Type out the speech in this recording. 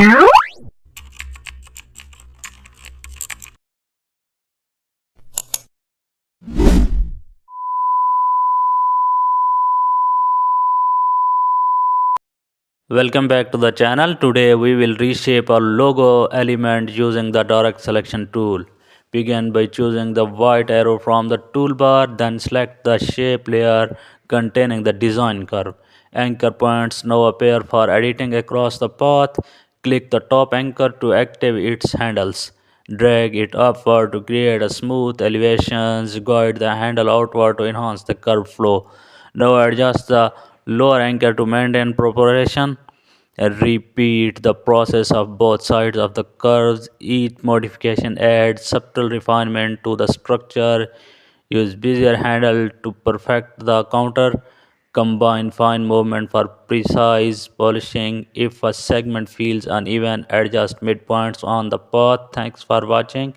Welcome back to the channel. Today we will reshape our logo element using the direct selection tool. Begin by choosing the white arrow from the toolbar, then select the shape layer containing the design curve. Anchor points now appear for editing across the path. Click the top anchor to active its handles. Drag it upward to create a smooth elevations. Guide the handle outward to enhance the curve flow. Now adjust the lower anchor to maintain proportion. Repeat the process of both sides of the curves. Each modification adds subtle refinement to the structure. Use bezier handle to perfect the counter. Combine fine movement for precise polishing. If a segment feels uneven, adjust midpoints on the path. Thanks for watching.